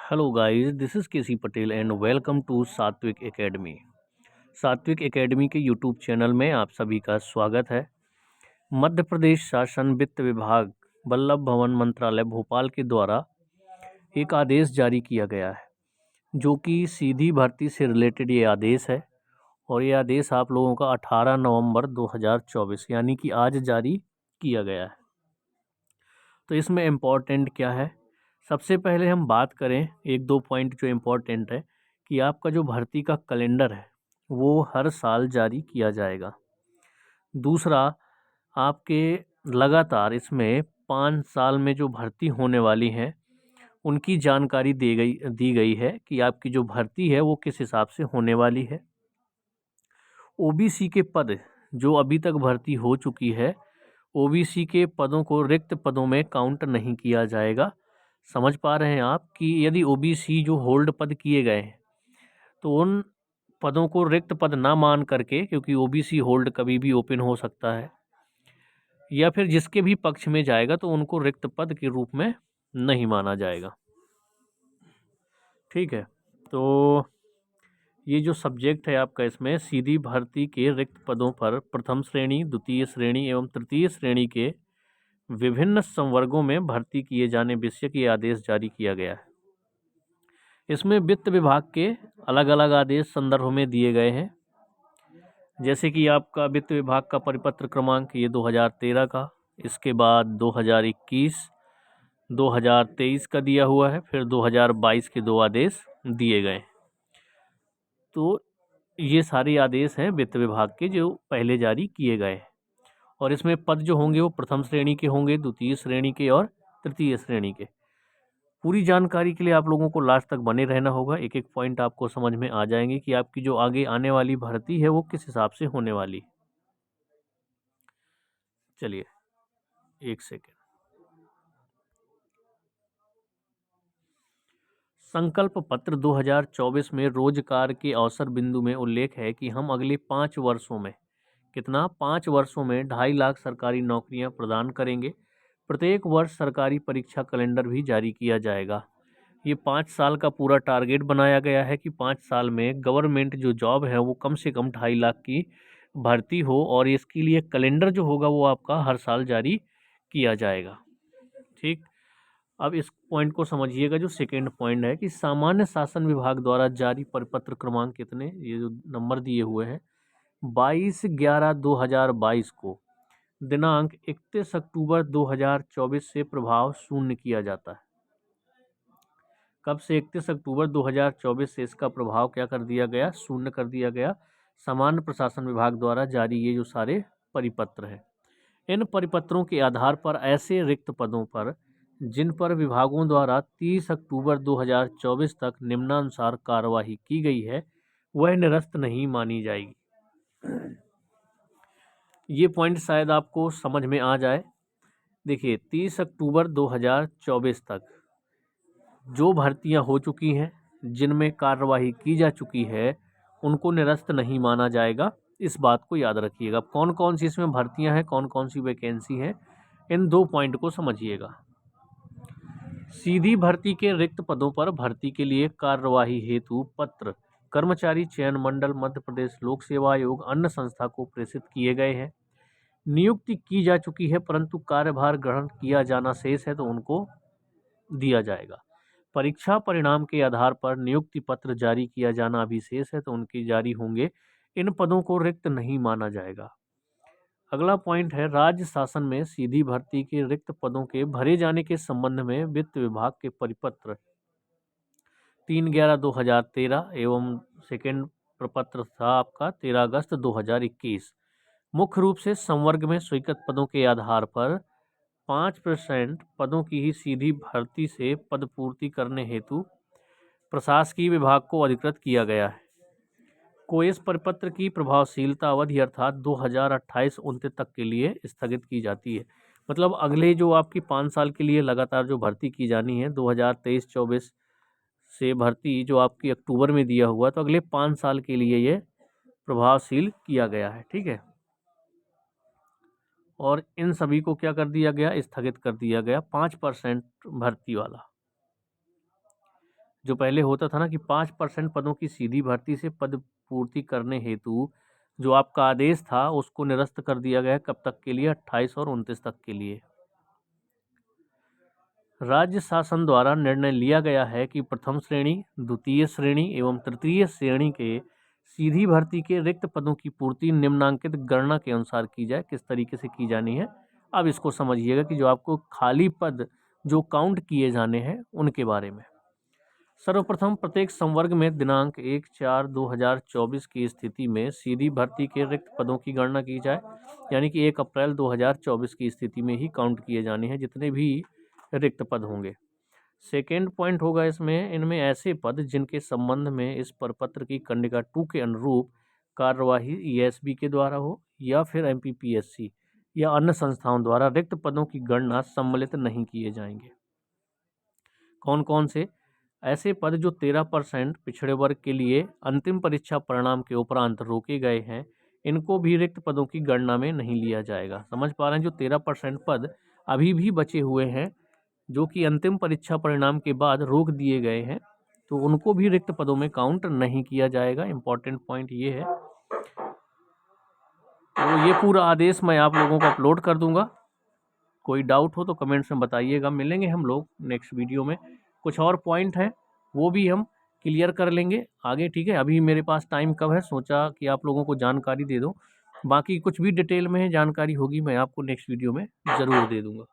Hello guys, this is KC Patel and welcome to Satvik academy. Satvik academy के YouTube channel में आप सभी का स्वागत है। मध्य प्रदेश शासन वित्त विभाग वल्लभ भवन मंत्रालय भोपाल के द्वारा एक आदेश जारी किया गया है, जो कि सीधी भर्ती से रिलेटेड ये आदेश है। और ये आदेश आप लोगों का 18 नवंबर 2024 यानी कि आज जारी किया गया है। तो इसमें इम्पोर्टेंट क्या है, सबसे पहले हम बात करें एक दो पॉइंट जो इम्पोर्टेंट है कि आपका जो भर्ती का कैलेंडर है वो हर साल जारी किया जाएगा। दूसरा, आपके लगातार इसमें 5 साल में जो भर्ती होने वाली हैं उनकी जानकारी दी गई है कि आपकी जो भर्ती है वो किस हिसाब से होने वाली है। ओबीसी के पद जो अभी तक भर्ती हो चुकी है, ओबीसी के पदों को रिक्त पदों में काउंट नहीं किया जाएगा। समझ पा रहे हैं आप कि यदि ओबीसी जो होल्ड पद किए गए हैं तो उन पदों को रिक्त पद ना मान करके, क्योंकि ओबीसी होल्ड कभी भी ओपन हो सकता है, या फिर जिसके भी पक्ष में जाएगा तो उनको रिक्त पद के रूप में नहीं माना जाएगा। ठीक है, तो ये जो सब्जेक्ट है आपका, इसमें सीधी भर्ती के रिक्त पदों पर प्रथम श्रेणी, द्वितीय श्रेणी एवं तृतीय श्रेणी के विभिन्न संवर्गों में भर्ती किए जाने विषय के आदेश जारी किया गया है। इसमें वित्त विभाग के अलग अलग आदेश संदर्भ में दिए गए हैं, जैसे कि आपका वित्त विभाग का परिपत्र क्रमांक ये 2013 का, इसके बाद 2021, 2023 का दिया हुआ है, फिर 2022 के 2 आदेश दिए गए। तो ये सारे आदेश हैं वित्त विभाग के जो पहले जारी किए गए, और इसमें पद जो होंगे वो प्रथम श्रेणी के होंगे, द्वितीय श्रेणी के और तृतीय श्रेणी के। पूरी जानकारी के लिए आप लोगों को लास्ट तक बने रहना होगा। एक एक पॉइंट आपको समझ में आ जाएंगे कि आपकी जो आगे आने वाली भर्ती है वो किस हिसाब से होने वाली। चलिए एक सेकेंड। संकल्प पत्र 2024 में रोजगार के अवसर बिंदु में उल्लेख है कि हम अगले 5 वर्षों में 5 वर्षों में 2.5 लाख सरकारी नौकरियां प्रदान करेंगे। प्रत्येक वर्ष सरकारी परीक्षा कैलेंडर भी जारी किया जाएगा। ये 5 साल का पूरा टारगेट बनाया गया है कि 5 साल में गवर्नमेंट जो जॉब है वो कम से कम 2.5 लाख की भर्ती हो, और इसके लिए कैलेंडर जो होगा वो आपका हर साल जारी किया जाएगा। ठीक, अब इस पॉइंट को समझिएगा। जो सेकेंड पॉइंट है कि सामान्य शासन विभाग द्वारा जारी परिपत्र क्रमांक कितने, ये जो नंबर दिए हुए हैं, 22/11/2022 को दिनांक 31 अक्टूबर 2024 से प्रभाव शून्य किया जाता है। कब से? 31 अक्टूबर 2024 से इसका प्रभाव क्या कर दिया गया? शून्य कर दिया गया। सामान्य प्रशासन विभाग द्वारा जारी ये जो सारे परिपत्र हैं, इन परिपत्रों के आधार पर ऐसे रिक्त पदों पर जिन पर विभागों द्वारा 30 अक्टूबर 2024 तक निम्नानुसार कार्यवाही की गई है वह निरस्त नहीं मानी जाएगी। ये पॉइंट शायद आपको समझ में आ जाए। देखिए, 30 अक्टूबर 2024 तक जो भर्तियां हो चुकी हैं, जिनमें कार्यवाही की जा चुकी है, उनको निरस्त नहीं माना जाएगा। इस बात को याद रखिएगा। कौन कौन सी इसमें भर्तियां हैं, कौन कौन सी वैकेंसी हैं, इन 2 पॉइंट को समझिएगा। सीधी भर्ती के रिक्त पदों पर भर्ती के लिए कार्यवाही हेतु पत्र कर्मचारी चयन मंडल मध्य प्रदेश लोक सेवा आयोग अन्य संस्था को प्रेषित किए गए हैं। नियुक्ति की जा चुकी है परंतु कार्यभार ग्रहण किया जाना शेष है तो उनको दिया जाएगा। परीक्षा परिणाम के आधार पर नियुक्ति पत्र जारी किया जाना अभी शेष है तो उनकी जारी होंगे। इन पदों को रिक्त नहीं माना जाएगा। अगला पॉइंट है, राज्य शासन में सीधी भर्ती के रिक्त पदों के भरे जाने के संबंध में वित्त विभाग के परिपत्र 3/11/2013 एवं सेकेंड प्रपत्र था आपका 13 अगस्त 2021। मुख्य रूप से संवर्ग में स्वीकृत पदों के आधार पर 5% पदों की ही सीधी भर्ती से पद पूर्ति करने हेतु प्रशासकीय विभाग को अधिकृत किया गया है। को इस परिपत्र की प्रभावशीलता अवधि अर्थात 2028-29 तक के लिए स्थगित की जाती है। मतलब अगले जो आपकी 5 साल के लिए लगातार जो भर्ती की जानी है, 2023-24 से भर्ती जो आपकी अक्टूबर में दिया हुआ, तो अगले 5 साल के लिए ये प्रभावशील किया गया है। ठीक है, और इन सभी को क्या कर दिया गया? स्थगित कर दिया गया। 5% भर्ती वाला जो पहले होता था ना कि 5% पदों की सीधी भर्ती से पद पूर्ति करने हेतु जो आपका आदेश था उसको निरस्त कर दिया गया है। कब तक के लिए? 28 और 29 तक के लिए। राज्य शासन द्वारा निर्णय लिया गया है कि प्रथम श्रेणी, द्वितीय श्रेणी एवं तृतीय श्रेणी के सीधी भर्ती के रिक्त पदों की पूर्ति निम्नांकित गणना के अनुसार की जाए। किस तरीके से की जानी है, अब इसको समझिएगा कि जो आपको खाली पद जो काउंट किए जाने हैं उनके बारे में। सर्वप्रथम प्रत्येक संवर्ग में दिनांक 1/4/2024 की स्थिति में सीधी भर्ती के रिक्त पदों की गणना की जाए, यानी कि 1 अप्रैल 2024 की स्थिति में ही काउंट किए जाने हैं जितने भी रिक्त पद होंगे। सेकेंड पॉइंट होगा इसमें, इनमें ऐसे पद जिनके संबंध में इस प्रपत्र की कंडिका 2 के अनुरूप कार्यवाही ईएसबी के द्वारा हो या फिर एमपीपीएससी या अन्य संस्थाओं द्वारा रिक्त पदों की गणना सम्मिलित नहीं किए जाएंगे। कौन कौन से? ऐसे पद जो 13% पिछड़े वर्ग के लिए अंतिम परीक्षा परिणाम के उपरांत रोके गए हैं, इनको भी रिक्त पदों की गणना में नहीं लिया जाएगा। समझ पा रहे हैं? जो 13% पद अभी भी बचे हुए हैं जो कि अंतिम परीक्षा परिणाम के बाद रोक दिए गए हैं, तो उनको भी रिक्त पदों में काउंट नहीं किया जाएगा। इंपॉर्टेंट पॉइंट ये है। तो ये पूरा आदेश मैं आप लोगों को अपलोड कर दूंगा। कोई डाउट हो तो कमेंट्स में बताइएगा। मिलेंगे हम लोग नेक्स्ट वीडियो में। कुछ और पॉइंट है वो भी हम क्लियर कर लेंगे आगे, ठीक है। अभी मेरे पास टाइम कब है, सोचा कि आप लोगों को जानकारी दे दूं। बाकी कुछ भी डिटेल में जानकारी होगी मैं आपको नेक्स्ट वीडियो में ज़रूर दे दूंगा।